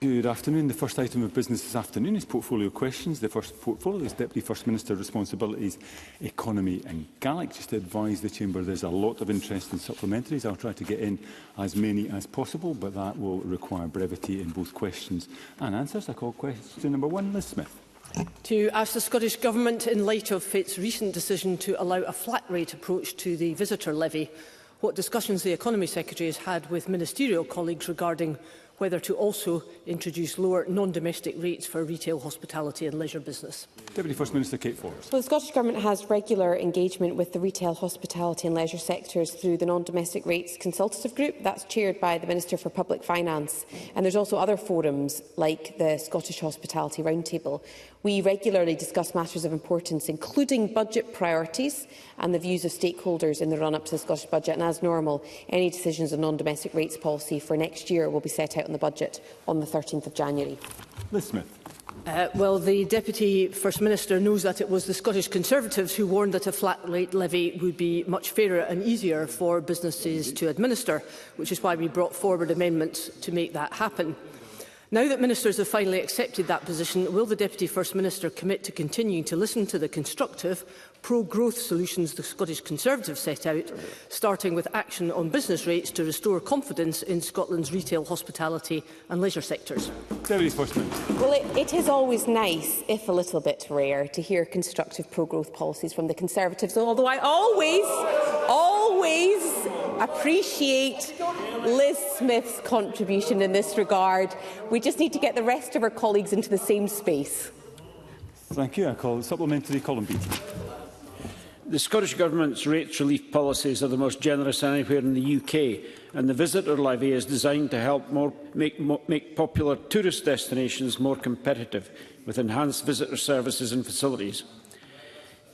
Good afternoon. The first item of business this afternoon is portfolio questions. The first portfolio is Deputy First Minister Responsibilities, Economy and Gaelic. Just to advise the Chamber, there's a lot of interest in supplementaries. I'll try to get in as many as possible, but that will require brevity in both questions and answers. I call question number 1, Liz Smith. To ask the Scottish Government, in light of its recent decision to allow a flat rate approach to the visitor levy, what discussions the Economy Secretary has had with ministerial colleagues regarding whether to also introduce lower non-domestic rates for retail, hospitality and leisure business. Deputy First Minister Kate Forrest. Well, the Scottish Government has regular engagement with the retail, hospitality and leisure sectors through the Non-Domestic Rates Consultative Group. That's chaired by the Minister for Public Finance. And there's also other forums like the Scottish Hospitality Roundtable. We regularly discuss matters of importance, including budget priorities and the views of stakeholders in the run-up to the Scottish Budget. And as normal, any decisions on non-domestic rates policy for next year will be set out in the budget on the 13th of January. Liz Smith. Well, the Deputy First Minister knows that it was the Scottish Conservatives who warned that a flat rate levy would be much fairer and easier for businesses to administer, which is why we brought forward amendments to make that happen. Now that ministers have finally accepted that position, will the Deputy First Minister commit to continuing to listen to the constructive, pro-growth solutions the Scottish Conservatives set out, starting with action on business rates to restore confidence in Scotland's retail, hospitality and leisure sectors? Deputy First Minister. Well, it is always nice, if a little bit rare, to hear constructive pro-growth policies from the Conservatives, although I always appreciate Liz Smith's contribution in this regard. We just need to get the rest of our colleagues into the same space. Thank you. I call supplementary Colin Beattie. The Scottish Government's rates relief policies are the most generous anywhere in the UK, and the visitor levy is designed to help make popular tourist destinations more competitive, with enhanced visitor services and facilities.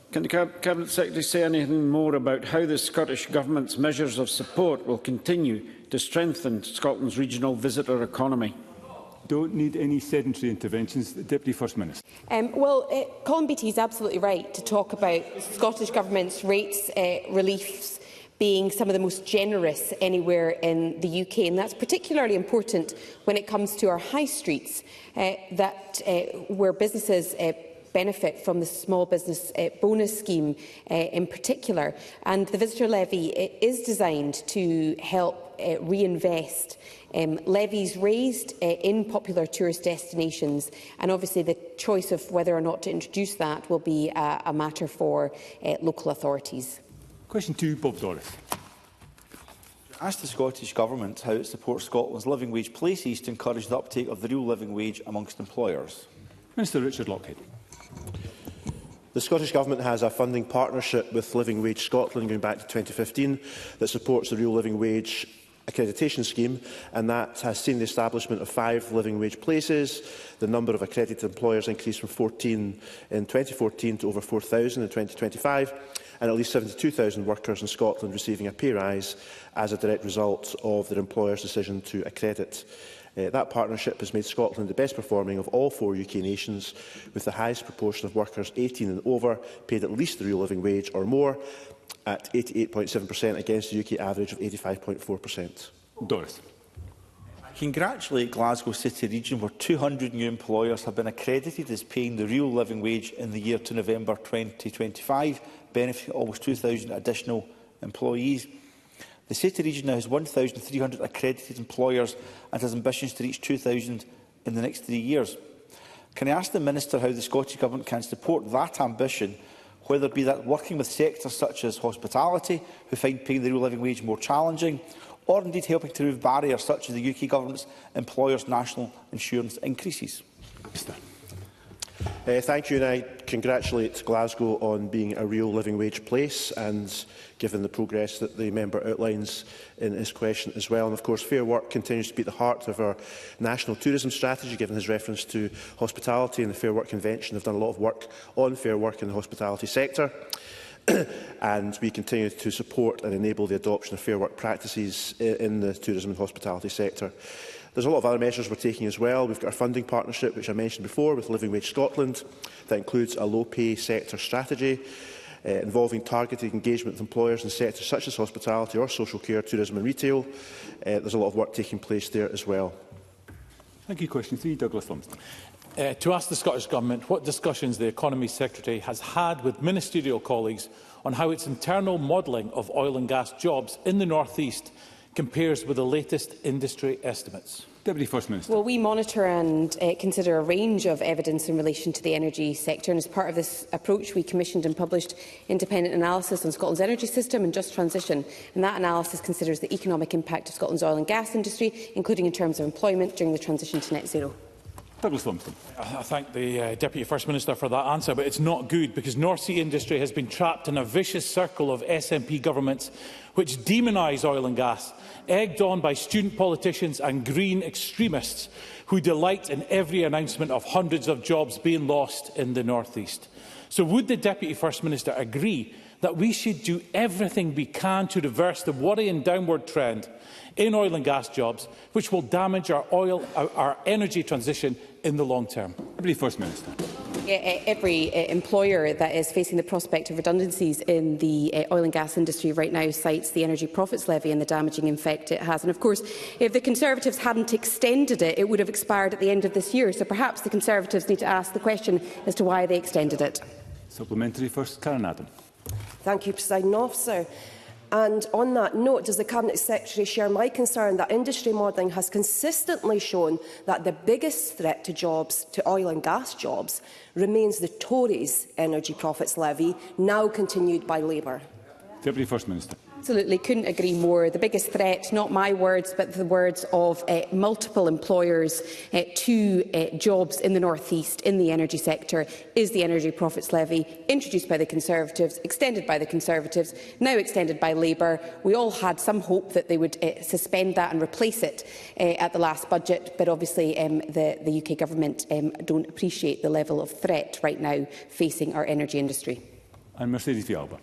Can the Cabinet Secretary say anything more about how the Scottish Government's measures of support will continue to strengthen Scotland's regional visitor economy? Don't need any sedentary interventions. The Deputy First Minister. Colin Beattie is absolutely right to talk about Scottish Government's rates reliefs being some of the most generous anywhere in the UK, and that's particularly important when it comes to our high streets, where businesses benefit from the small business bonus scheme in particular. And the visitor levy is designed to help reinvest levies raised in popular tourist destinations, and obviously the choice of whether or not to introduce that will be a matter for local authorities. Question 2, Bob Doris. Ask the Scottish Government how it supports Scotland's living wage places to encourage the uptake of the real living wage amongst employers. Minister Richard Lockhead. The Scottish Government has a funding partnership with Living Wage Scotland going back to 2015 that supports the real living wage accreditation scheme, and that has seen the establishment of 5 living wage places. The number of accredited employers increased from 14 in 2014 to over 4,000 in 2025, and at least 72,000 workers in Scotland receiving a pay rise as a direct result of their employer's decision to accredit. That partnership has made Scotland the best performing of all 4 UK nations, with the highest proportion of workers 18 and over paid at least the real living wage or more, at 88.7% against the UK average of 85.4%. Doris. I congratulate Glasgow City Region, where 200 new employers have been accredited as paying the real living wage in the year to November 2025, benefiting almost 2,000 additional employees. The City Region now has 1,300 accredited employers and has ambitions to reach 2,000 in the next 3 years. Can I ask the Minister how the Scottish Government can support that ambition, whether it be that working with sectors such as hospitality, who find paying the real living wage more challenging, or indeed helping to remove barriers such as the UK Government's employers' national insurance increases? Thank you, and I congratulate Glasgow on being a real living wage place, and given the progress that the member outlines in his question as well. And of course, Fair Work continues to be at the heart of our national tourism strategy, given his reference to hospitality, and the Fair Work Convention have done a lot of work on fair work in the hospitality sector. And we continue to support and enable the adoption of fair work practices in the tourism and hospitality sector. There's a lot of other measures we're taking as well. We've got our funding partnership, which I mentioned before, with Living Wage Scotland. That includes a low-pay sector strategy involving targeted engagement with employers in sectors such as hospitality or social care, tourism and retail. There's a lot of work taking place there as well. Thank you. Question 3, Douglas Lumsden. To ask the Scottish Government what discussions the Economy Secretary has had with ministerial colleagues on how its internal modelling of oil and gas jobs in the North East compares with the latest industry estimates. Deputy First Minister. Well, we monitor and consider a range of evidence in relation to the energy sector, and as part of this approach we commissioned and published independent analysis on Scotland's energy system and just transition, and that analysis considers the economic impact of Scotland's oil and gas industry, including in terms of employment during the transition to net zero. Douglas Lumsden. I thank the Deputy First Minister for that answer, but it's not good because North Sea industry has been trapped in a vicious circle of SNP governments which demonise oil and gas, egged on by student politicians and green extremists who delight in every announcement of hundreds of jobs being lost in the North East. So would the Deputy First Minister agree that we should do everything we can to reverse the worrying downward trend in oil and gas jobs, which will damage our energy transition in the long term? Deputy First Minister. Every employer that is facing the prospect of redundancies in the oil and gas industry right now cites the Energy Profits Levy and the damaging effect it has. And of course, if the Conservatives hadn't extended it, it would have expired at the end of this year. So perhaps the Conservatives need to ask the question as to why they extended it. Supplementary first, Karen Adam. Thank you, Presiding Officer. And on that note, does the Cabinet Secretary share my concern that industry modelling has consistently shown that the biggest threat to jobs, to oil and gas jobs, remains the Tories' Energy Profits Levy, now continued by Labour? Deputy First Minister. Absolutely, couldn't agree more. The biggest threat, not my words, but the words of multiple employers to jobs in the North East in the energy sector, is the Energy Profits Levy, introduced by the Conservatives, extended by the Conservatives, now extended by Labour. We all had some hope that they would suspend that and replace it at the last budget, but obviously the UK Government don't appreciate the level of threat right now facing our energy industry. And Mercedes Vialba.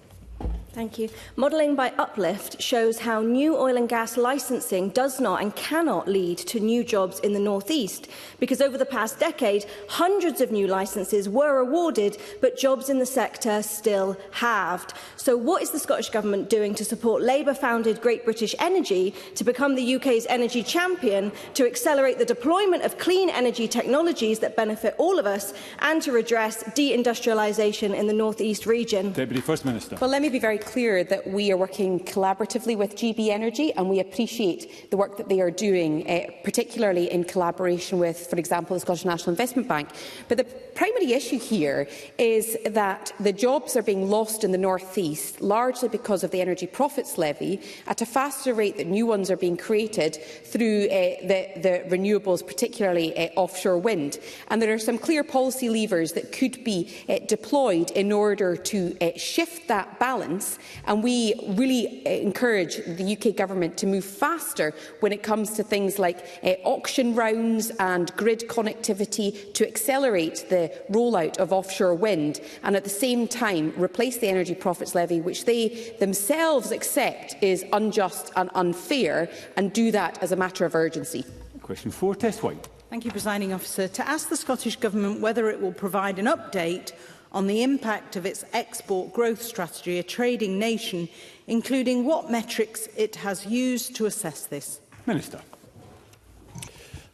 Thank you. Modelling by Uplift shows how new oil and gas licensing does not and cannot lead to new jobs in the North East, because over the past decade, hundreds of new licences were awarded, but jobs in the sector still halved. So what is the Scottish Government doing to support Labour-founded Great British Energy to become the UK's energy champion, to accelerate the deployment of clean energy technologies that benefit all of us, and to redress deindustrialisation in the North East region? Deputy First Minister. Well, let me be very clear that we are working collaboratively with GB Energy, and we appreciate the work that they are doing, particularly in collaboration with, for example, the Scottish National Investment Bank. But the primary issue here is that the jobs are being lost in the North East, largely because of the Energy Profits Levy, at a faster rate that new ones are being created through the renewables, particularly offshore wind. And there are some clear policy levers that could be deployed in order to shift that balance. And we really encourage the UK Government to move faster when it comes to things like auction rounds and grid connectivity to accelerate the rollout of offshore wind, and at the same time replace the Energy Profits Levy, which they themselves accept is unjust and unfair, and do that as a matter of urgency. Question 4, Tess White. Thank you, Presiding Officer. To ask the Scottish Government whether it will provide an update on the impact of its export growth strategy, a trading nation, including what metrics it has used to assess this. Minister.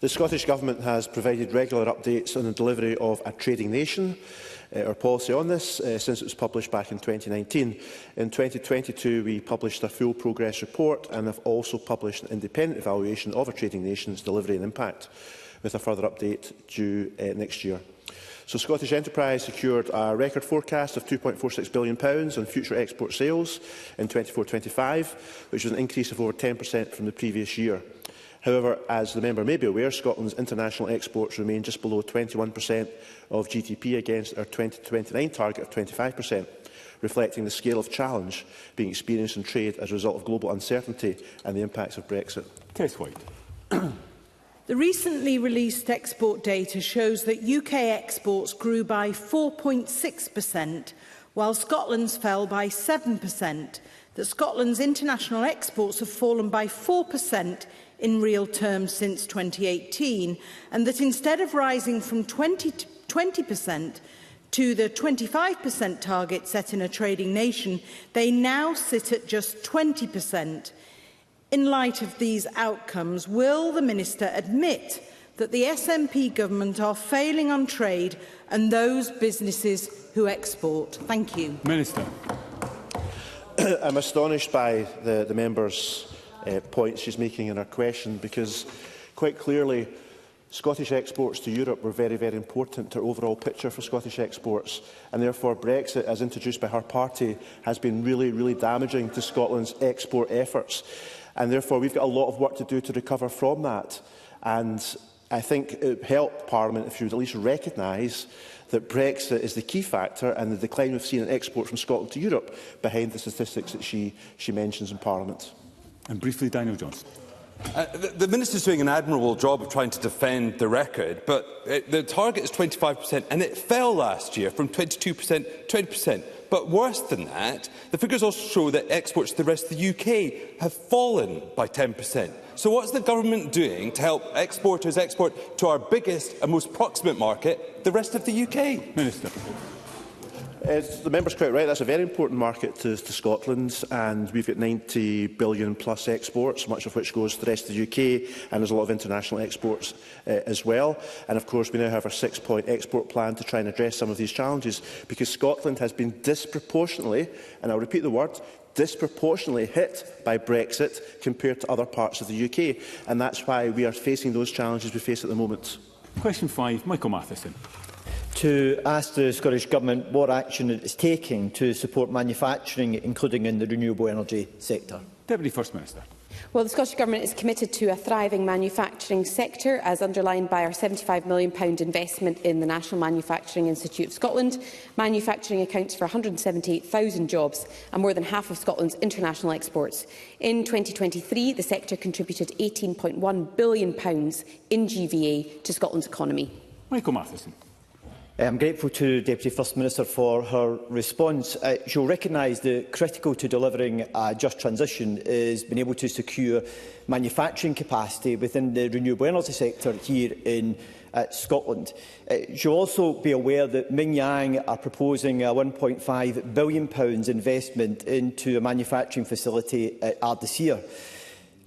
The Scottish Government has provided regular updates on the delivery of a trading nation, our policy on this, since it was published back in 2019. In 2022, we published a full progress report and have also published an independent evaluation of a trading nation's delivery and impact, with a further update due next year. So Scottish Enterprise secured a record forecast of £2.46 billion on future export sales in 24-25, which was an increase of over 10% from the previous year. However, as the member may be aware, Scotland's international exports remain just below 21% of GDP against our 2029 target of 25%, reflecting the scale of challenge being experienced in trade as a result of global uncertainty and the impacts of Brexit. Tess White. The recently released export data shows that UK exports grew by 4.6%, while Scotland's fell by 7%, that Scotland's international exports have fallen by 4% in real terms since 2018, and that instead of rising from 20% to the 25% target set in a trading nation, they now sit at just 20%. In light of these outcomes, will the Minister admit that the SNP government are failing on trade and those businesses who export? Thank you. Minister. I'm astonished by the member's points she's making in her question, because quite clearly Scottish exports to Europe were very, very important to the overall picture for Scottish exports, and therefore Brexit, as introduced by her party, has been really, really damaging to Scotland's export efforts. And therefore we've got a lot of work to do to recover from that. And I think it would help Parliament if you would at least recognise that Brexit is the key factor and the decline we've seen in exports from Scotland to Europe behind the statistics that she mentions in Parliament. And briefly, Daniel Johnson. The Minister is doing an admirable job of trying to defend the record, but the target is 25%, and it fell last year from 22% to 20%. But worse than that, the figures also show that exports to the rest of the UK have fallen by 10%. So what is the government doing to help exporters export to our biggest and most proximate market, the rest of the UK? Minister. The member's quite right. That's a very important market to Scotland, and we've got 90 billion plus exports, much of which goes to the rest of the UK, and there's a lot of international exports as well. And of course, we now have our 6-point export plan to try and address some of these challenges, because Scotland has been disproportionately, and I'll repeat the word, disproportionately hit by Brexit compared to other parts of the UK, and that's why we are facing those challenges we face at the moment. Question 5, Michael Matheson. To ask the Scottish Government what action it is taking to support manufacturing, including in the renewable energy sector. Deputy First Minister. Well, the Scottish Government is committed to a thriving manufacturing sector, as underlined by our £75 million investment in the National Manufacturing Institute of Scotland. Manufacturing accounts for 178,000 jobs and more than half of Scotland's international exports. In 2023, the sector contributed £18.1 billion in GVA to Scotland's economy. Michael Matheson. I'm grateful to Deputy First Minister for her response. She'll recognise that critical to delivering a just transition is being able to secure manufacturing capacity within the renewable energy sector here in Scotland. She'll also be aware that Ming Yang are proposing a £1.5 billion investment into a manufacturing facility at Ardisir.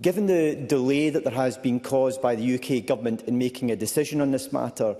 Given the delay that there has been caused by the UK Government in making a decision on this matter,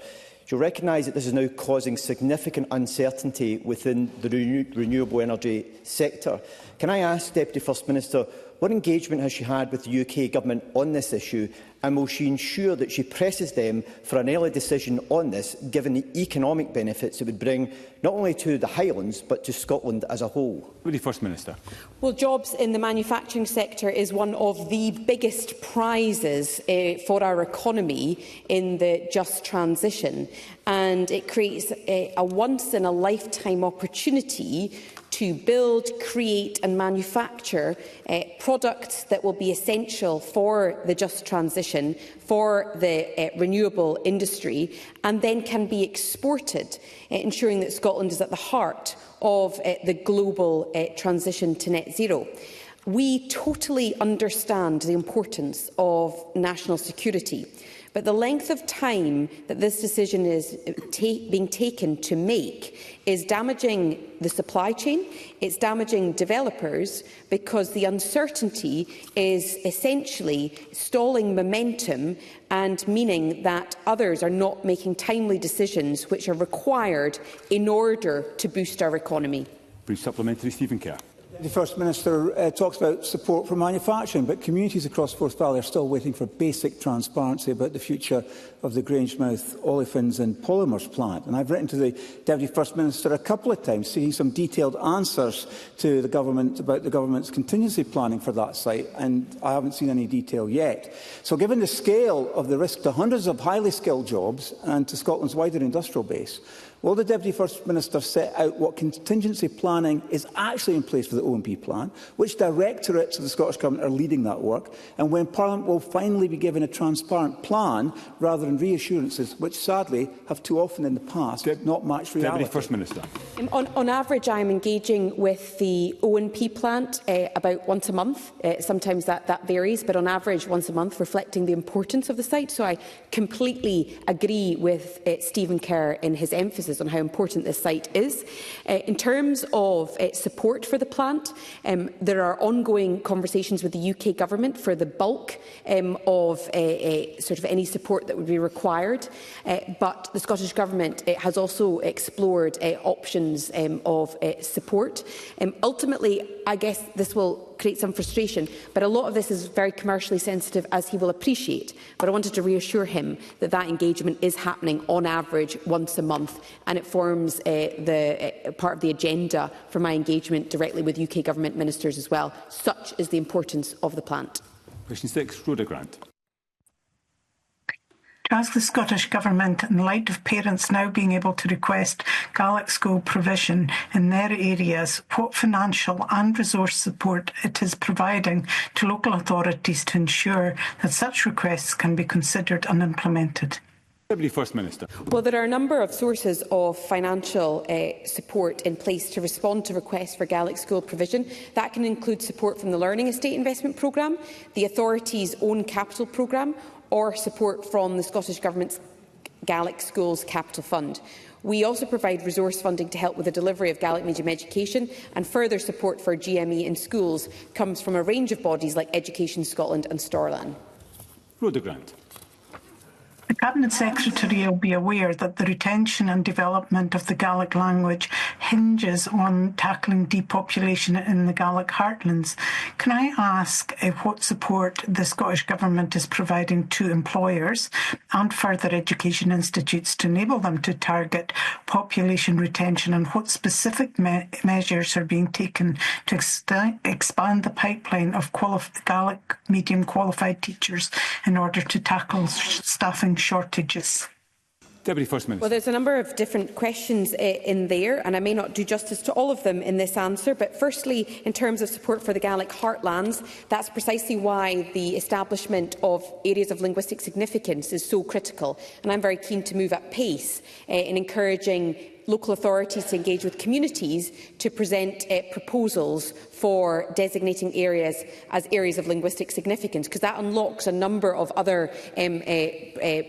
you'll recognise that this is now causing significant uncertainty within the renewable energy sector. Can I ask Deputy First Minister, what engagement has she had with the UK Government on this issue, and will she ensure that she presses them for an early decision on this, given the economic benefits it would bring not only to the Highlands but to Scotland as a whole? Deputy First Minister. Well, jobs in the manufacturing sector is one of the biggest prizes for our economy in the just transition, and it creates a once-in-a-lifetime opportunity to build, create and manufacture products that will be essential for the just transition, for the renewable industry, and then can be exported, ensuring that Scotland is at the heart of the global transition to net zero. We totally understand the importance of national security, but the length of time that this decision is being taken to make is damaging the supply chain, it's damaging developers, because the uncertainty is essentially stalling momentum and meaning that others are not making timely decisions which are required in order to boost our economy. Brief supplementary, Stephen Kerr. The First Minister talks about support for manufacturing, but communities across Forth Valley are still waiting for basic transparency about the future of the Grangemouth Olefins and Polymers plant. And I've written to the Deputy First Minister a couple of times seeking some detailed answers to the Government about the Government's contingency planning for that site, and I haven't seen any detail yet. So given the scale of the risk to hundreds of highly skilled jobs and to Scotland's wider industrial base, will the Deputy First Minister set out what contingency planning is actually in place for the OMP plan, which directorates of the Scottish Government are leading that work, and when Parliament will finally be given a transparent plan rather than reassurances, which sadly have too often in the past not matched reality? Deputy First Minister. On average, I am engaging with the OMP plant about once a month. Sometimes that varies, but on average once a month, reflecting the importance of the site. So I completely agree with Stephen Kerr in his emphasis basis on how important this site is. In terms of support for the plant, there are ongoing conversations with the UK Government for the bulk of sort of any support that would be required, but the Scottish Government has also explored options of support. Ultimately, I guess this will create some frustration, but a lot of this is very commercially sensitive, as he will appreciate. But I wanted to reassure him that that engagement is happening on average once a month, and it forms part of the agenda for my engagement directly with UK Government ministers as well. Such is the importance of the plant. Question 6, Rhoda Grant. To ask the Scottish Government, in light of parents now being able to request Gaelic school provision in their areas, what financial and resource support it is providing to local authorities to ensure that such requests can be considered and implemented. Deputy First Minister. Well, there are a number of sources of financial support in place to respond to requests for Gaelic school provision. That can include support from the Learning Estate Investment Programme, the authority's own capital programme, or support from the Scottish Government's Gaelic Schools Capital Fund. We also provide resource funding to help with the delivery of Gaelic medium education, and further support for GME in schools comes from a range of bodies like Education Scotland and Storlan. Rhoda Grant. The Cabinet Secretary will be aware that the retention and development of the Gaelic language hinges on tackling depopulation in the Gaelic heartlands. Can I ask what support the Scottish Government is providing to employers and further education institutes to enable them to target population retention, and what specific measures are being taken to expand the pipeline of Gaelic medium qualified teachers in order to tackle staffing shortages? Deputy First Minister. Well, there's a number of different questions in there, and I may not do justice to all of them in this answer. But firstly, in terms of support for the Gaelic heartlands, that's precisely why the establishment of areas of linguistic significance is so critical. And I'm very keen to move at pace in encouraging local authorities to engage with communities to present proposals for designating areas as areas of linguistic significance, because that unlocks a number of other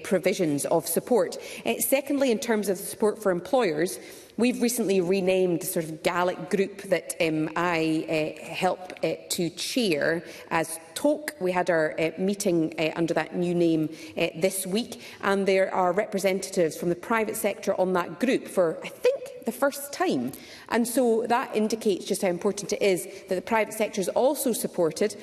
provisions of support. Secondly, in terms of support for employers, we've recently renamed the sort of Gaelic group that I help to chair as TOC. We had our meeting under that new name this week, and there are representatives from the private sector on that group for, I think, the first time. And so that indicates just how important it is that the private sector is also supported.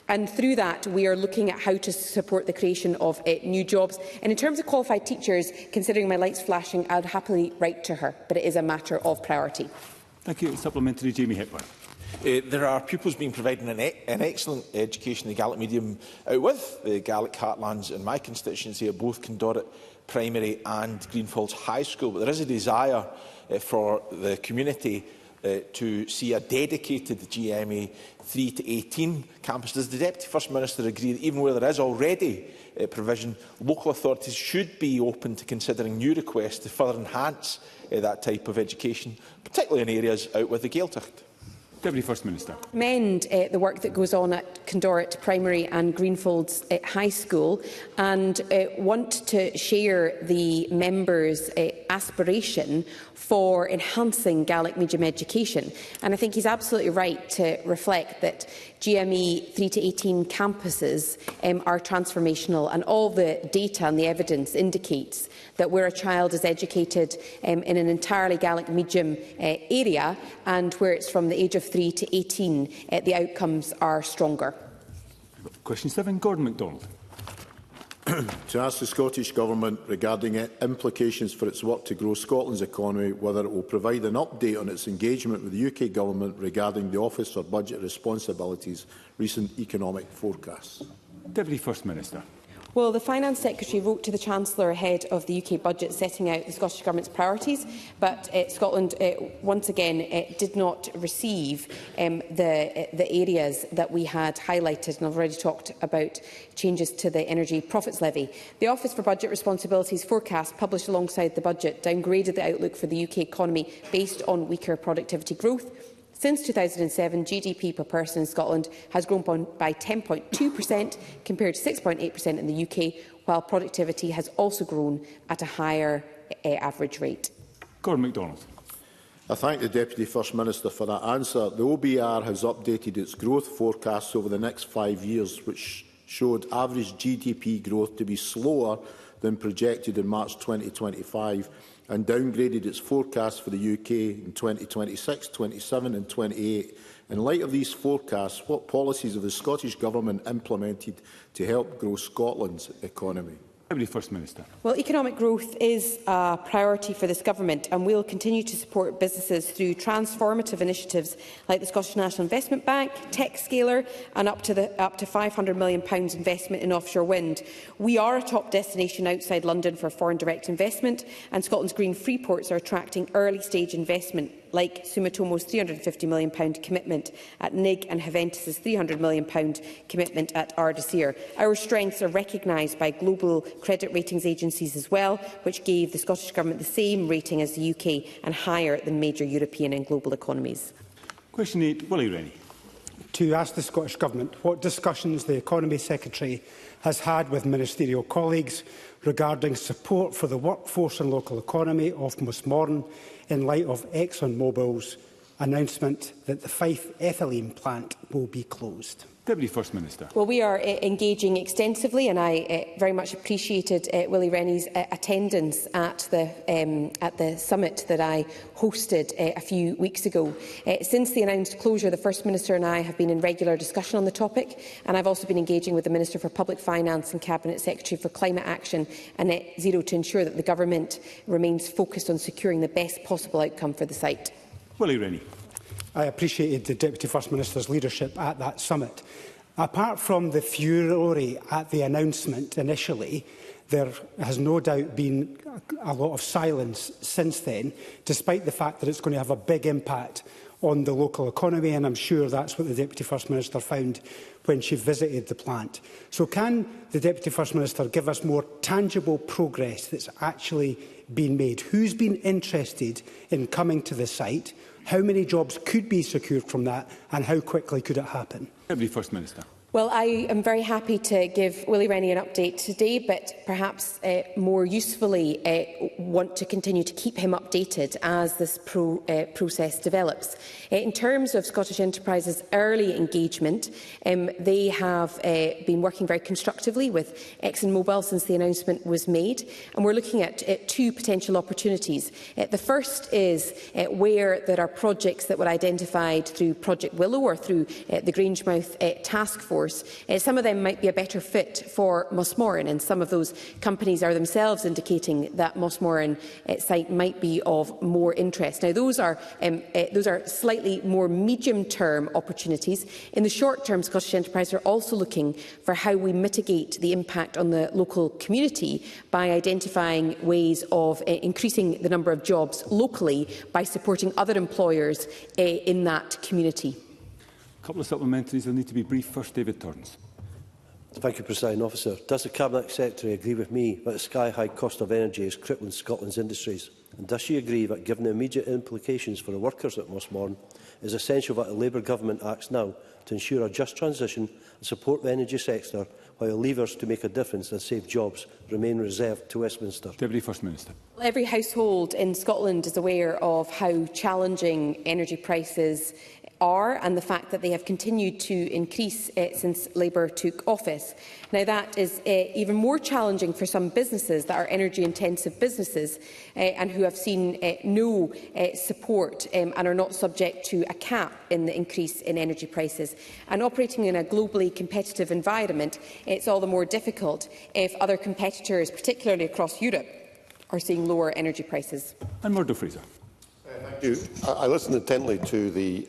And through that, we are looking at how to support the creation of new jobs. And in terms of qualified teachers, considering my lights flashing, I'd happily write to her, but it is a matter of priority. Thank you. Supplementary, Jamie Hepburn. There are pupils being provided an excellent education in the Gaelic medium out with the Gaelic heartlands in my constituency at both Condorit Primary and Greenfields High School. But there is a desire for the community to see a dedicated GMA 3 to 18 campus. Does the Deputy First Minister agree that even where there is already provision, local authorities should be open to considering new requests to further enhance that type of education, particularly in areas out with the Gaeltacht? Deputy First Minister. Commend the work that goes on at Condorit Primary and Greenfields High School, and want to share the members' aspiration for enhancing Gaelic medium education. And I think he's absolutely right to reflect that GME 3 to 18 campuses are transformational, and all the data and the evidence indicates that where a child is educated in an entirely Gaelic medium area, and where it's from the age of 3 to 18, the outcomes are stronger. Question 7, Gordon MacDonald. To ask the Scottish Government regarding implications for its work to grow Scotland's economy, whether it will provide an update on its engagement with the UK Government regarding the Office for Budget Responsibility's recent economic forecasts. Deputy First Minister. Well, the Finance Secretary wrote to the Chancellor ahead of the UK budget setting out the Scottish Government's priorities, but Scotland once again did not receive the areas that we had highlighted, and I've already talked about changes to the Energy Profits Levy. The Office for Budget Responsibility's forecast, published alongside the budget, downgraded the outlook for the UK economy based on weaker productivity growth. Since 2007, GDP per person in Scotland has grown by 10.2% compared to 6.8% in the UK, while productivity has also grown at a higher average rate. Gordon MacDonald. I thank the Deputy First Minister for that answer. The OBR has updated its growth forecasts over the next 5 years, which showed average GDP growth to be slower than projected in March 2025 and downgraded its forecast for the UK in 2026, 27 and 28. In light of these forecasts, what policies have the Scottish Government implemented to help grow Scotland's economy? Deputy First Minister. Well, economic growth is a priority for this government, and we'll continue to support businesses through transformative initiatives like the Scottish National Investment Bank, TechScaler and up to £500 million investment in offshore wind. We are a top destination outside London for foreign direct investment, and Scotland's green free ports are attracting early-stage investment like Sumitomo's £350 million commitment at NIG and Haventus' £300 million commitment at Ardersier. Our strengths are recognised by global credit ratings agencies as well, which gave the Scottish Government the same rating as the UK and higher than major European and global economies. Question 8, Willie Rennie. To ask the Scottish Government what discussions the Economy Secretary has had with ministerial colleagues regarding support for the workforce and local economy of Mossmorran in light of ExxonMobil's announcement that the Fife ethylene plant will be closed. Deputy First Minister. Well, we are engaging extensively, and I very much appreciated Willie Rennie's attendance at the summit that I hosted a few weeks ago. Since the announced closure, the First Minister and I have been in regular discussion on the topic, and I've also been engaging with the Minister for Public Finance and Cabinet Secretary for Climate Action and Net Zero to ensure that the Government remains focused on securing the best possible outcome for the site. Willie Rennie. I appreciated the Deputy First Minister's leadership at that summit. Apart from the furore at the announcement initially, there has no doubt been a lot of silence since then, despite the fact that it's going to have a big impact on the local economy, and I'm sure that's what the Deputy First Minister found when she visited the plant. So can the Deputy First Minister give us more tangible progress that's actually been made? Who's been interested in coming to the site? How many jobs could be secured from that, and how quickly could it happen? Deputy First Minister. Well, I am very happy to give Willie Rennie an update today, but perhaps more usefully want to continue to keep him updated as this process develops. In terms of Scottish Enterprises' early engagement, they have been working very constructively with ExxonMobil since the announcement was made, and we're looking at two potential opportunities. The first is where there are projects that were identified through Project Willow or through the Grangemouth Task Force. Some of them might be a better fit for Mossmorran, and some of those companies are themselves indicating that Mossmorran site might be of more interest. Now, those are slightly more medium-term opportunities. In the short term, Scottish Enterprise are also looking for how we mitigate the impact on the local community by identifying ways of increasing the number of jobs locally by supporting other employers in that community. A couple of supplementaries will need to be brief. First, David Torrance. Thank you, Presiding Officer. Does the Cabinet Secretary agree with me that the sky-high cost of energy is crippling Scotland's industries? And does she agree that, given the immediate implications for the workers at Mossmorran, it is essential that the Labour Government acts now to ensure a just transition and support the energy sector, while levers to make a difference and save jobs remain reserved to Westminster? Deputy First Minister. Every household in Scotland is aware of how challenging energy prices are and the fact that they have continued to increase since Labour took office. Now, that is even more challenging for some businesses that are energy-intensive businesses and who have seen no support and are not subject to a cap in the increase in energy prices. And operating in a globally competitive environment, it's all the more difficult if other competitors, particularly across Europe, are seeing lower energy prices. And Murdo Fraser. Thank you. I listened intently to the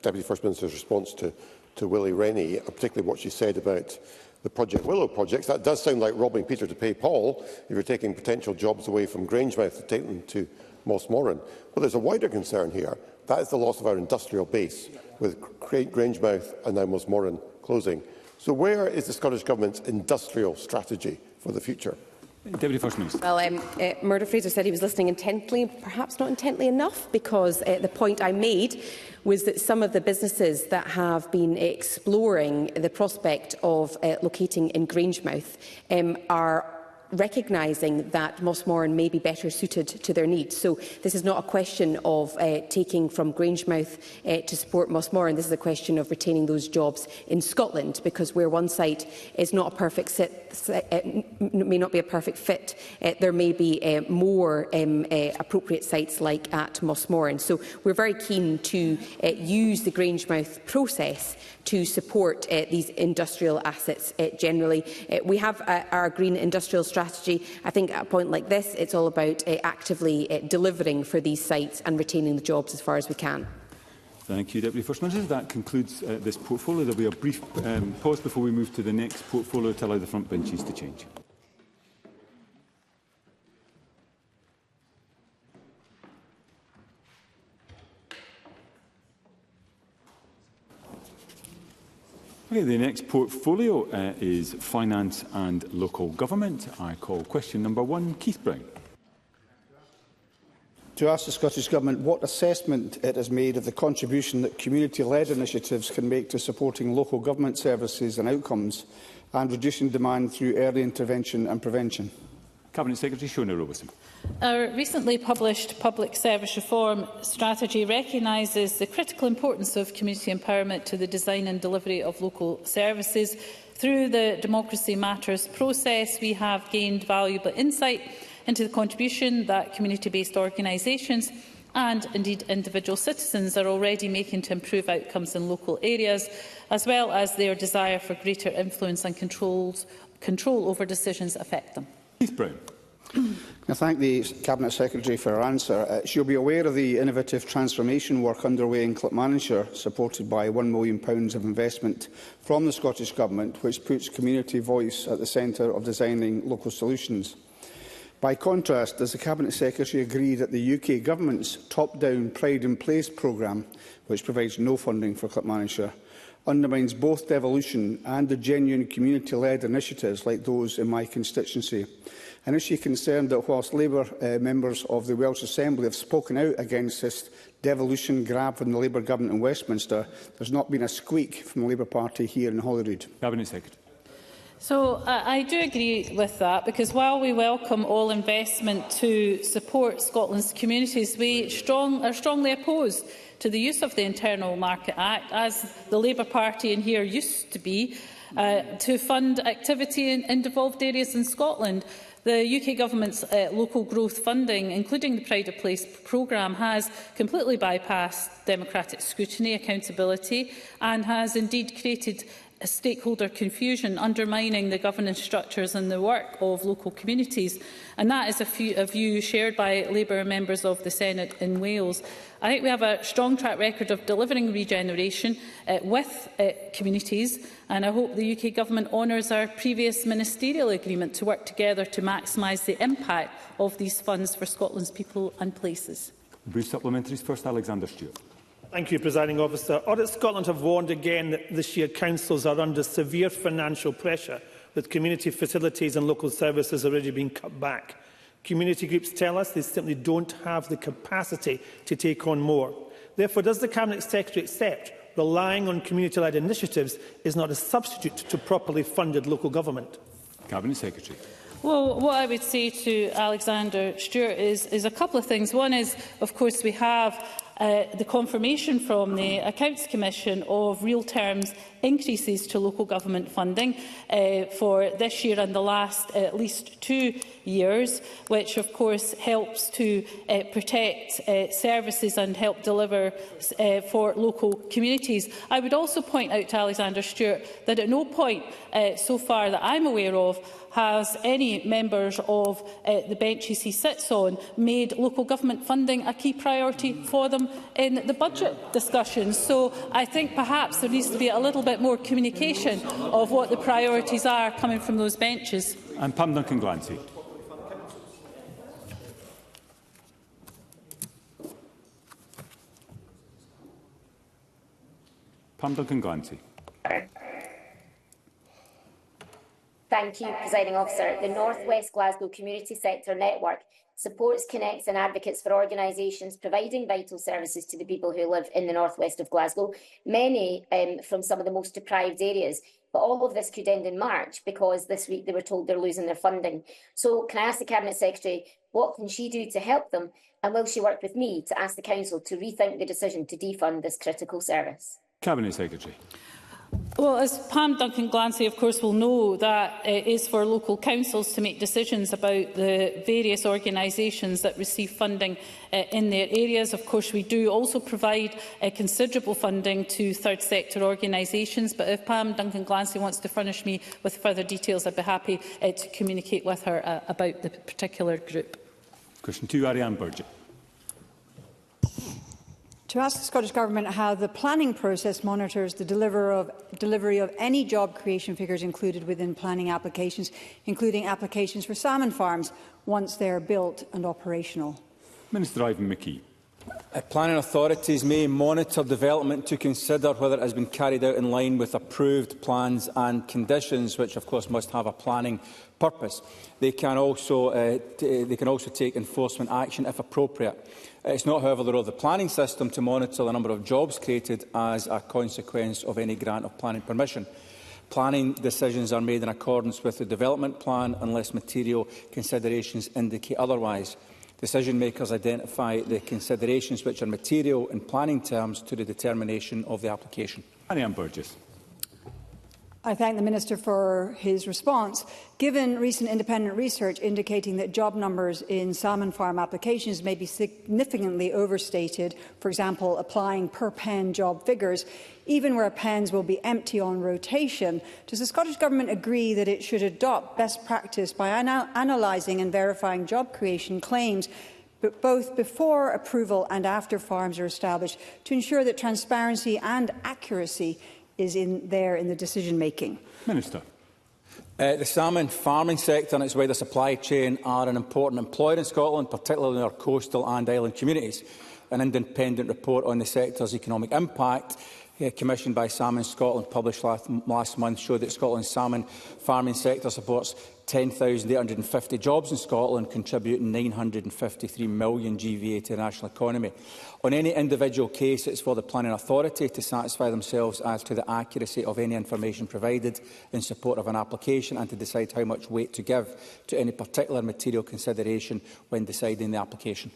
Deputy First Minister's response to Willie Rennie, particularly what she said about the Project Willow projects. That does sound like robbing Peter to pay Paul if you're taking potential jobs away from Grangemouth to take them to Mossmorran. But there's a wider concern here. That is the loss of our industrial base, with Grangemouth and now Mossmorran closing. So where is the Scottish Government's industrial strategy for the future? Deputy First Minister. Well, Murdo Fraser said he was listening intently, perhaps not intently enough, because the point I made was that some of the businesses that have been exploring the prospect of locating in Grangemouth are recognising that Mossmorran may be better suited to their needs. So this is not a question of taking from Grangemouth to support Mossmorran. This is a question of retaining those jobs in Scotland, because where one site is not a perfect may not be a perfect fit, there may be more appropriate sites like at Mossmorran. So we're very keen to use the Grangemouth process to support these industrial assets generally. We have our Green Industrial Strategy. I think at a point like this, it's all about actively delivering for these sites and retaining the jobs as far as we can. Thank you, Deputy First Minister. That concludes this portfolio. There will be a brief pause before we move to the next portfolio to allow the front benches to change. Okay, the next portfolio is Finance and Local Government. I call question number 1, Keith Brown. To ask the Scottish Government what assessment it has made of the contribution that community-led initiatives can make to supporting local government services and outcomes and reducing demand through early intervention and prevention. Cabinet Secretary Shona Robertson. Our recently published Public Service Reform Strategy recognises the critical importance of community empowerment to the design and delivery of local services. Through the Democracy Matters process, we have gained valuable insight into the contribution that community-based organisations and indeed individual citizens are already making to improve outcomes in local areas, as well as their desire for greater influence and control over decisions that affect them. Keith Brown. I thank the Cabinet Secretary for her answer. She will be aware of the innovative transformation work underway in Clackmannanshire, supported by £1 million of investment from the Scottish Government, which puts community voice at the centre of designing local solutions. By contrast, does the Cabinet Secretary agree that the UK Government's top-down Pride in Place programme, which provides no funding for Clackmannanshire, undermines both devolution and the genuine community-led initiatives like those in my constituency? And is she concerned that whilst Labour members of the Welsh Assembly have spoken out against this devolution grab from the Labour Government in Westminster, there's not been a squeak from the Labour Party here in Holyrood? Cabinet Secretary. So I do agree with that, because while we welcome all investment to support Scotland's communities, we are strongly opposed to the use of the Internal Market Act, as the Labour Party in here used to be, to fund activity in devolved areas in Scotland. The UK Government's local growth funding, including the Pride of Place programme, has completely bypassed democratic scrutiny, accountability, and has indeed created stakeholder confusion, undermining the governance structures and the work of local communities. And that is a view shared by Labour members of the Senate in Wales. I think we have a strong track record of delivering regeneration with communities, and I hope the UK Government honours our previous ministerial agreement to work together to maximise the impact of these funds for Scotland's people and places. Brief supplementaries first, Alexander Stewart. Thank you, Presiding Officer. Audit Scotland have warned again that this year councils are under severe financial pressure, with community facilities and local services already being cut back. Community groups tell us they simply don't have the capacity to take on more. Therefore, does the Cabinet Secretary accept relying on community-led initiatives is not a substitute to properly funded local government? Cabinet Secretary. Well, what I would say to Alexander Stewart is a couple of things. One is, of course, we have the confirmation from the Accounts Commission of real terms increases to local government funding for this year and the last at least 2 years, which of course helps to protect services and help deliver for local communities. I would also point out to Alexander Stewart that at no point so far that I'm aware of has any members of the benches he sits on made local government funding a key priority for them in the budget discussions. So I think perhaps there needs to be a little bit more communication of what the priorities are coming from those benches. And Pam Duncan-Glancy. Pam Duncan-Glancy. Thank you, Presiding Officer. The North West Glasgow Community Sector Network supports, connects and advocates for organisations providing vital services to the people who live in the North West of Glasgow, many from some of the most deprived areas. But all of this could end in March because this week they were told they're losing their funding. So can I ask the Cabinet Secretary, what can she do to help them? And will she work with me to ask the Council to rethink the decision to defund this critical service? Cabinet Secretary. Well, as Pam Duncan-Glancy, of course, will know, that it is for local councils to make decisions about the various organisations that receive funding in their areas. Of course, we do also provide considerable funding to third sector organisations, but if Pam Duncan-Glancy wants to furnish me with further details, I'd be happy to communicate with her about the particular group. Question 2, Ariane Burgett. To ask the Scottish Government how the planning process monitors the delivery of any job creation figures included within planning applications, including applications for salmon farms, once they are built and operational. Minister Ivan McKee. Planning authorities may monitor development to consider whether it has been carried out in line with approved plans and conditions, which of course must have a planning purpose. They can also take enforcement action if appropriate. It is not, however, the role of the planning system to monitor the number of jobs created as a consequence of any grant of planning permission. Planning decisions are made in accordance with the development plan unless material considerations indicate otherwise. Decision makers identify the considerations which are material in planning terms to the determination of the application. Ariane Burgess. I thank the Minister for his response. Given recent independent research indicating that job numbers in salmon farm applications may be significantly overstated, for example, applying per pen job figures, even where pens will be empty on rotation, does the Scottish Government agree that it should adopt best practice by analysing and verifying job creation claims both before approval and after farms are established to ensure that transparency and accuracy is in the decision-making? Minister. The salmon farming sector and its wider supply chain are an important employer in Scotland, particularly in our coastal and island communities. An independent report on the sector's economic impact commissioned by Salmon Scotland, published last month, showed that Scotland's salmon farming sector supports 10,850 jobs in Scotland, contributing 953 million GVA to the national economy. On any individual case, it is for the planning authority to satisfy themselves as to the accuracy of any information provided in support of an application and to decide how much weight to give to any particular material consideration when deciding the application.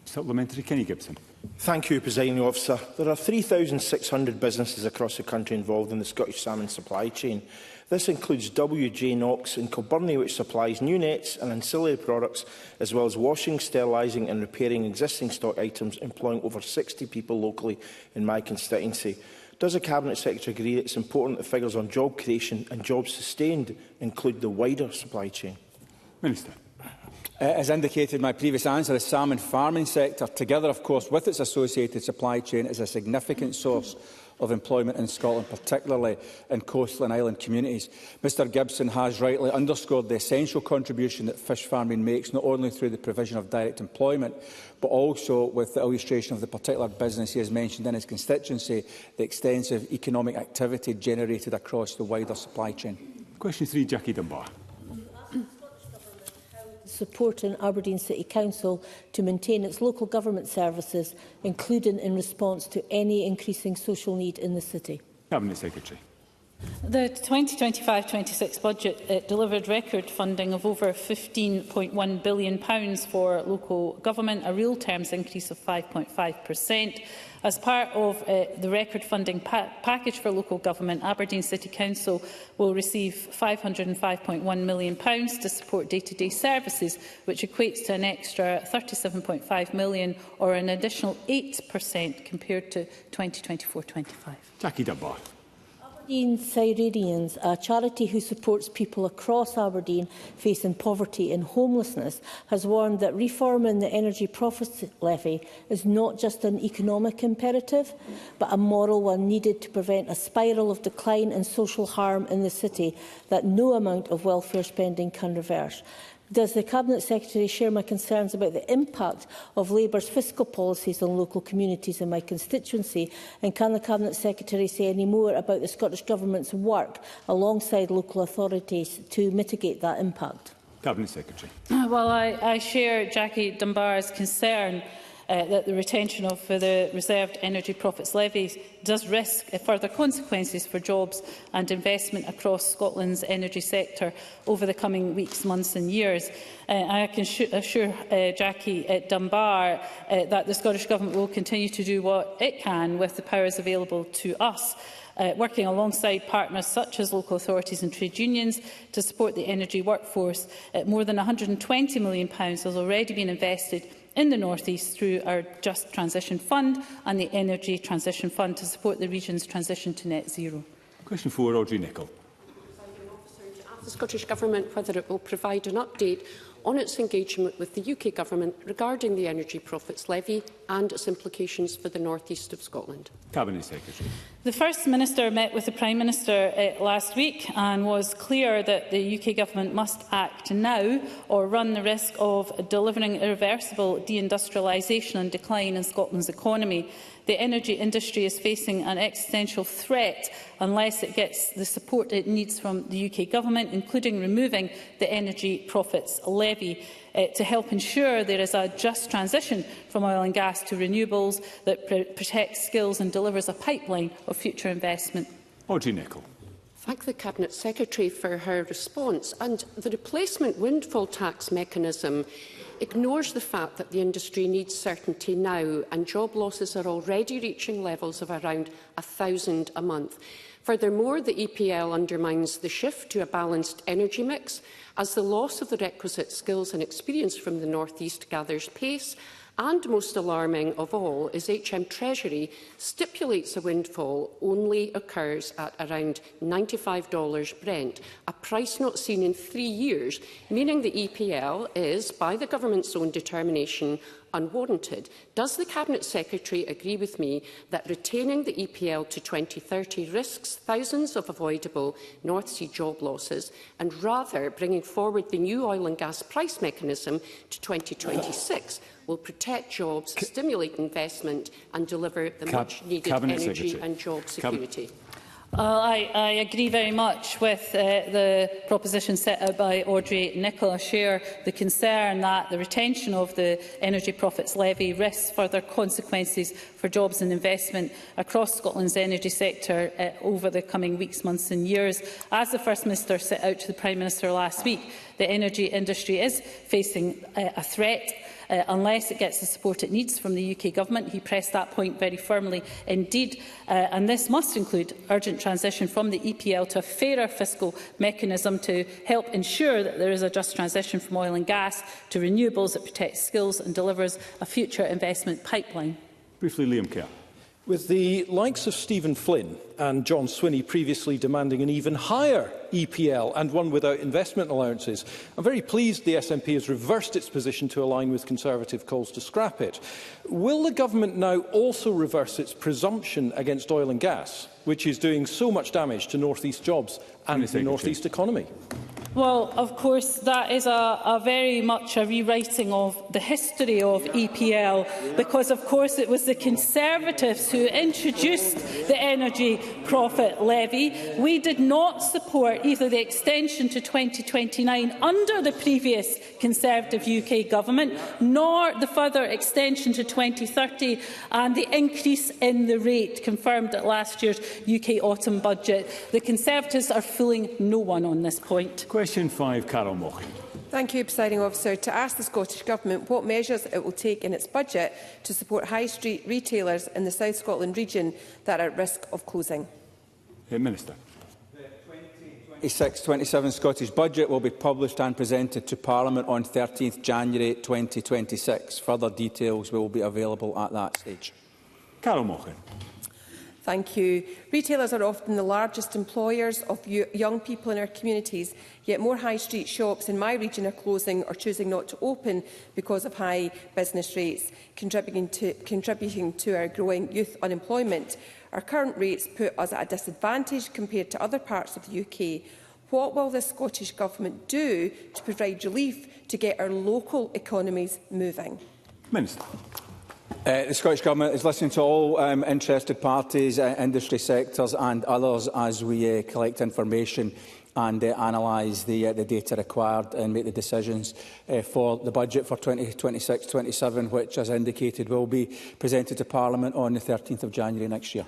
Supplementary. Kenny Gibson. Thank you, Presiding Officer. There are 3,600 businesses across the country involved in the Scottish salmon supply chain. This includes WJ Knox in Kilbirnie, which supplies new nets and ancillary products, as well as washing, sterilising and repairing existing stock items, employing over 60 people locally in my constituency. Does the Cabinet Secretary agree that it is important that figures on job creation and jobs sustained include the wider supply chain? Minister. As indicated in my previous answer, the salmon farming sector, together of course with its associated supply chain, is a significant source of employment in Scotland, particularly in coastal and island communities. Mr Gibson has rightly underscored the essential contribution that fish farming makes, not only through the provision of direct employment, but also with the illustration of the particular business he has mentioned in his constituency, the extensive economic activity generated across the wider supply chain. Question 3, Jackie Dunbar. Supporting Aberdeen City Council to maintain its local government services, including in response to any increasing social need in the city? Cabinet Secretary. The 2025-26 budget delivered record funding of over £15.1 billion for local government, a real terms increase of 5.5%. As part of the record funding package for local government, Aberdeen City Council will receive £505.1 million to support day-to-day services, which equates to an extra £37.5 million, or an additional 8% compared to 2024-25. Jackie Dunbar. Aberdeen Cyrenians, a charity who supports people across Aberdeen facing poverty and homelessness, has warned that reforming the energy profits levy is not just an economic imperative, but a moral one needed to prevent a spiral of decline and social harm in the city that no amount of welfare spending can reverse. Does the Cabinet Secretary share my concerns about the impact of Labour's fiscal policies on local communities in my constituency? And can the Cabinet Secretary say any more about the Scottish Government's work alongside local authorities to mitigate that impact? Cabinet Secretary. Well, I share Jackie Dunbar's concern that the retention of the reserved energy profits levy does risk further consequences for jobs and investment across Scotland's energy sector over the coming weeks, months and years. I can assure Jackie Dunbar that the Scottish Government will continue to do what it can with the powers available to us, working alongside partners such as local authorities and trade unions to support the energy workforce. More than £120 million has already been invested in the North East through our Just Transition Fund and the Energy Transition Fund to support the region's transition to net zero. Question 4, Audrey Nicholl. To ask the Scottish Government whether it will provide an update on its engagement with the UK Government regarding the Energy Profits Levy and its implications for the North East of Scotland. Cabinet Secretary. The First Minister met with the Prime Minister last week and was clear that the UK Government must act now or run the risk of delivering irreversible deindustrialisation and decline in Scotland's economy. The energy industry is facing an existential threat unless it gets the support it needs from the UK Government, including removing the Energy Profits Levy, to help ensure there is a just transition from oil and gas to renewables that protects skills and delivers a pipeline of future investment. Audrey Nicholl. Thank the Cabinet Secretary for her response. And the replacement windfall tax mechanism ignores the fact that the industry needs certainty now, and job losses are already reaching levels of around 1,000 a month. Furthermore, the EPL undermines the shift to a balanced energy mix, as the loss of the requisite skills and experience from the North East gathers pace. And most alarming of all is HM Treasury stipulates a windfall only occurs at around $95 Brent, a price not seen in 3 years, meaning the EPL is, by the Government's own determination, unwarranted. Does the Cabinet Secretary agree with me that retaining the EPL to 2030 risks thousands of avoidable North Sea job losses, and rather bringing forward the new oil and gas price mechanism to 2026 will protect jobs, stimulate investment and deliver the much-needed energy and job security? I agree very much with the proposition set out by Audrey Nicholl. I share the concern that the retention of the Energy Profits Levy risks further consequences for jobs and investment across Scotland's energy sector over the coming weeks, months and years. As the First Minister set out to the Prime Minister last week, the energy industry is facing a threat unless it gets the support it needs from the UK Government. He pressed that point very firmly indeed, and this must include urgent transition from the EPL to a fairer fiscal mechanism to help ensure that there is a just transition from oil and gas to renewables that protects skills and delivers a future investment pipeline. Briefly, Liam Kerr. With the likes of Stephen Flynn and John Swinney previously demanding an even higher EPL and one without investment allowances, I'm very pleased the SNP has reversed its position to align with Conservative calls to scrap it. Will the Government now also reverse its presumption against oil and gas, which is doing so much damage to North East jobs and the North East economy? Well, of course, that is very much a rewriting of the history of EPL, because, of course, it was the Conservatives who introduced the Energy Profit Levy. We did not support either the extension to 2029 under the previous Conservative UK Government, nor the further extension to 2030 and the increase in the rate confirmed at last year's UK autumn budget. The Conservatives are fooling no one on this point. Question 5, Carol Mochan. Thank you, Presiding Officer. To ask the Scottish Government what measures it will take in its budget to support high street retailers in the South Scotland region that are at risk of closing. Minister. The 26-27 Scottish Budget will be published and presented to Parliament on 13th January 2026. Further details will be available at that stage. Carol Mochan. Thank you. Retailers are often the largest employers of young people in our communities, yet more high street shops in my region are closing or choosing not to open because of high business rates, contributing to our growing youth unemployment. Our current rates put us at a disadvantage compared to other parts of the UK. What will the Scottish Government do to provide relief to get our local economies moving? Minister. The Scottish Government is listening to all interested parties, industry sectors and others as we collect information and analyse the data required and make the decisions for the budget for 2026-27, which, as indicated, will be presented to Parliament on the 13th of January next year.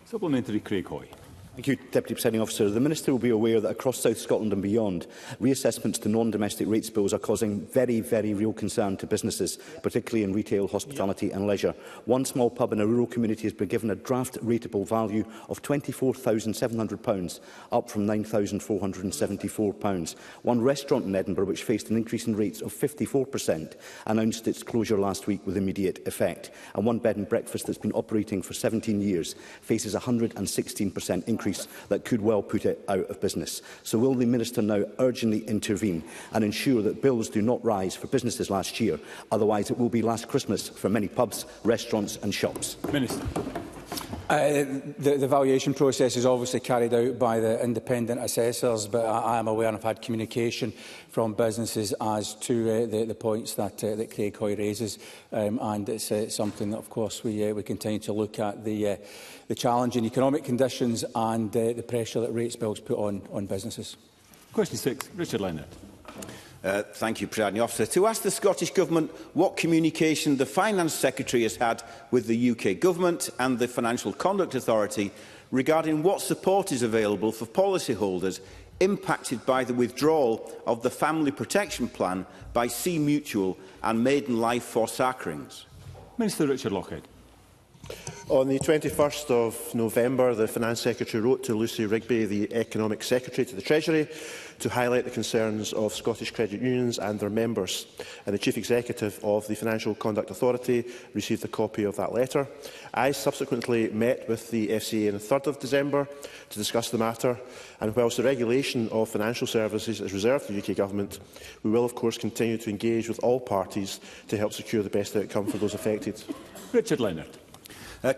Supplementary, Craig Hoy. Thank you, Deputy Presiding Officer. The Minister will be aware that across South Scotland and beyond, reassessments to non-domestic rates bills are causing very real concern to businesses, particularly in retail, hospitality and leisure. One small pub in a rural community has been given a draft rateable value of £24,700, up from £9,474. One restaurant in Edinburgh, which faced an increase in rates of 54%, announced its closure last week with immediate effect. And one bed and breakfast that's been operating for 17 years faces a 116% increase that could well put it out of business. So will the Minister now urgently intervene and ensure that bills do not rise for businesses last year? Otherwise it will be last Christmas for many pubs, restaurants and shops. Minister. The valuation process is obviously carried out by the independent assessors, but I am aware and I've had communication from businesses as to the points that Craig Hoy raises, and it's something that, of course, we continue to look at the challenging economic conditions and the pressure that rates bills put on businesses. Question 6, Richard Leonard. Thank you, Presiding Officer. To ask the Scottish Government what communication the Finance Secretary has had with the UK Government and the Financial Conduct Authority regarding what support is available for policyholders impacted by the withdrawal of the Family Protection Plan by Sea Mutual and Maiden Life for Sackrings. Minister Richard Lockhead. On the 21st of November, the Finance Secretary wrote to Lucy Rigby, the Economic Secretary to the Treasury, to highlight the concerns of Scottish credit unions and their members. And the Chief Executive of the Financial Conduct Authority received a copy of that letter. I subsequently met with the FCA on the 3rd of December to discuss the matter, and whilst the regulation of financial services is reserved to the UK Government, we will of course continue to engage with all parties to help secure the best outcome for those affected. Richard Leonard.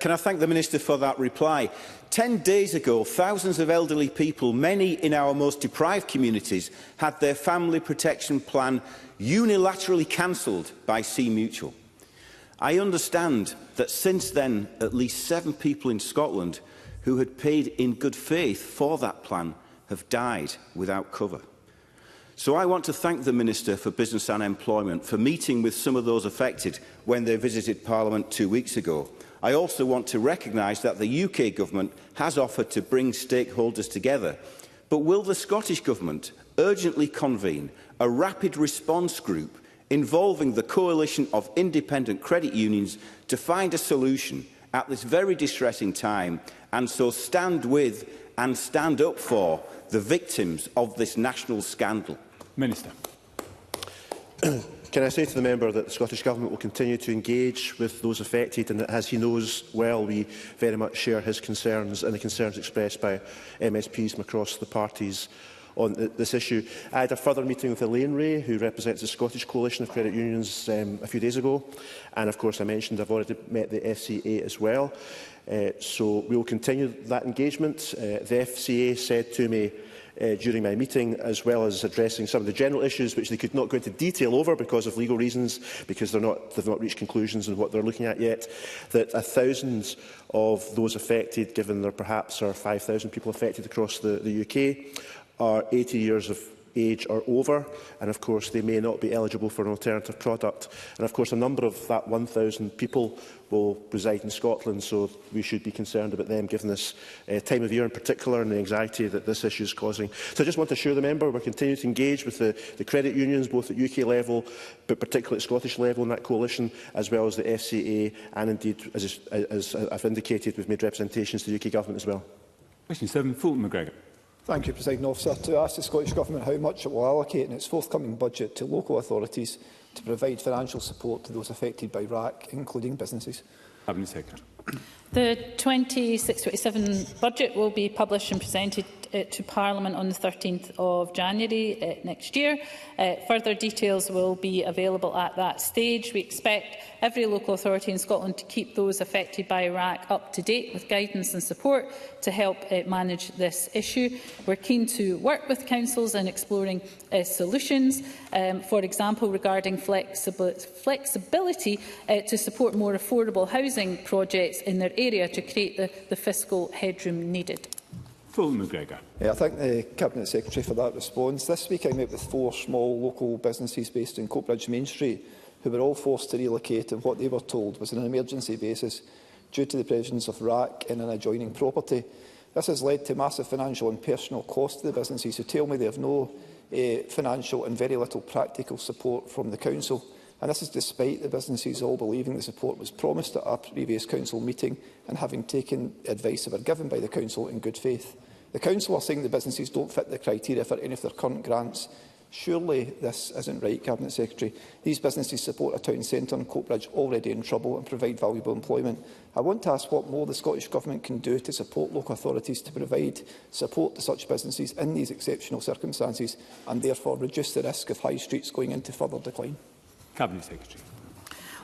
Can I thank the Minister for that reply? 10 days ago, thousands of elderly people, many in our most deprived communities, had their family protection plan unilaterally cancelled by Sea Mutual. I understand that since then, at least 7 people in Scotland who had paid in good faith for that plan have died without cover. So I want to thank the Minister for Business and Employment for meeting with some of those affected when they visited Parliament 2 weeks ago. I also want to recognise that the UK Government has offered to bring stakeholders together. But will the Scottish Government urgently convene a rapid response group involving the coalition of independent credit unions to find a solution at this very distressing time, and so stand with and stand up for the victims of this national scandal? Minister. Can I say to the member that the Scottish Government will continue to engage with those affected, and that, as he knows well, we very much share his concerns and the concerns expressed by MSPs from across the parties on this issue. I had a further meeting with Elaine Ray, who represents the Scottish Coalition of Credit Unions, a few days ago, and of course I mentioned I've already met the FCA as well. So we will continue that engagement. The FCA said to me during my meeting, as well as addressing some of the general issues which they could not go into detail over because of legal reasons, because they've not reached conclusions on what they're looking at yet, that thousands of those affected, given there perhaps are 5,000 people affected across the UK, are 80 years of age or over, and of course they may not be eligible for an alternative product. And of course a number of that 1,000 people will reside in Scotland, so we should be concerned about them given this time of year in particular and the anxiety that this issue is causing. So I just want to assure the member we're continuing to engage with the credit unions, both at UK level but particularly at Scottish level in that coalition, as well as the FCA, and indeed, as I've indicated, we've made representations to the UK Government as well. Question 7, Fulton McGregor. Thank you, Presiding Officer. To ask the Scottish Government how much it will allocate in its forthcoming budget to local authorities to provide financial support to those affected by RAC, including businesses. Cabinet Secretary. The 26-27 budget will be published and presented to Parliament on the 13th of January next year. Further details will be available at that stage. We expect every local authority in Scotland to keep those affected by Iraq up to date with guidance and support to help manage this issue. We're keen to work with councils in exploring solutions, for example regarding flexibility to support more affordable housing projects in their area to create the fiscal headroom needed. Fulton McGregor. I thank the Cabinet Secretary for that response. This week I met with 4 small local businesses based in Coatbridge Main Street who were all forced to relocate on what they were told was on an emergency basis due to the presence of RAC in an adjoining property. This has led to massive financial and personal cost to the businesses who tell me they have no financial and very little practical support from the council. And this is despite the businesses all believing the support was promised at a previous council meeting and having taken advice that were given by the council in good faith. The council are saying the businesses don't fit the criteria for any of their current grants. Surely this isn't right, Cabinet Secretary. These businesses support a town centre in Coatbridge already in trouble and provide valuable employment. I want to ask what more the Scottish Government can do to support local authorities to provide support to such businesses in these exceptional circumstances and therefore reduce the risk of high streets going into further decline. Cabinet Secretary.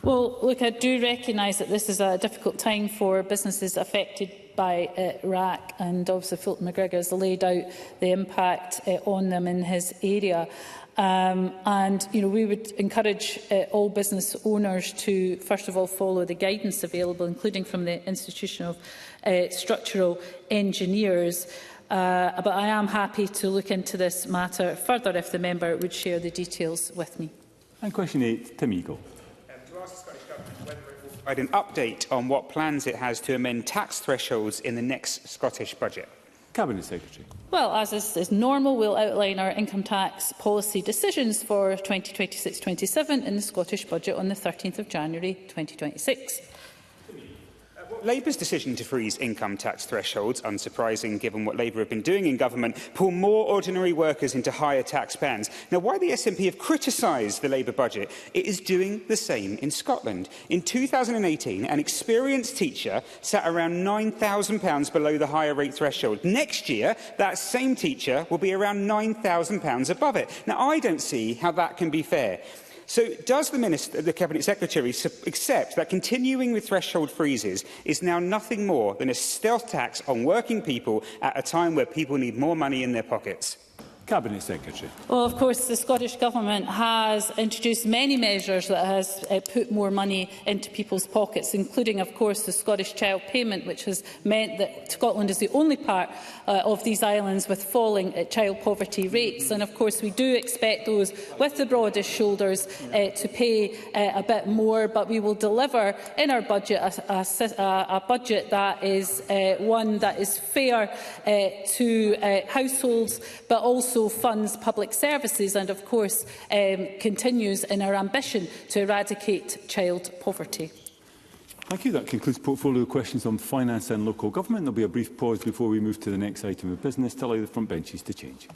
Well, look, I do recognise that this is a difficult time for businesses affected by RAC, and obviously Fulton McGregor has laid out the impact on them in his area. We would encourage all business owners to, first of all, follow the guidance available, including from the Institution of Structural Engineers. But I am happy to look into this matter further if the member would share the details with me. And question 8, Tim Eagle. Provide an update on what plans it has to amend tax thresholds in the next Scottish budget. Cabinet Secretary. Well, as is normal, we'll outline our income tax policy decisions for 2026-27 in the Scottish budget on the 13th of January 2026. Labour's decision to freeze income tax thresholds, unsurprising given what Labour have been doing in government, pull more ordinary workers into higher tax bands. Now, while the SNP have criticised the Labour budget, it is doing the same in Scotland. In 2018, an experienced teacher sat around £9,000 below the higher rate threshold. Next year, that same teacher will be around £9,000 above it. Now, I don't see how that can be fair. So does the Cabinet Secretary accept that continuing with threshold freezes is now nothing more than a stealth tax on working people at a time where people need more money in their pockets? Cabinet Secretary. Well, of course, the Scottish Government has introduced many measures that has put more money into people's pockets, including, of course, the Scottish Child Payment, which has meant that Scotland is the only part of these islands with falling child poverty rates. And, of course, we do expect those with the broadest shoulders to pay a bit more, but we will deliver in our budget a budget that is one that is fair to households, but also funds public services and, of course, continues in our ambition to eradicate child poverty. Thank you. That concludes portfolio questions on finance and local government. There will be a brief pause before we move to the next item of business to allow the front benches to change.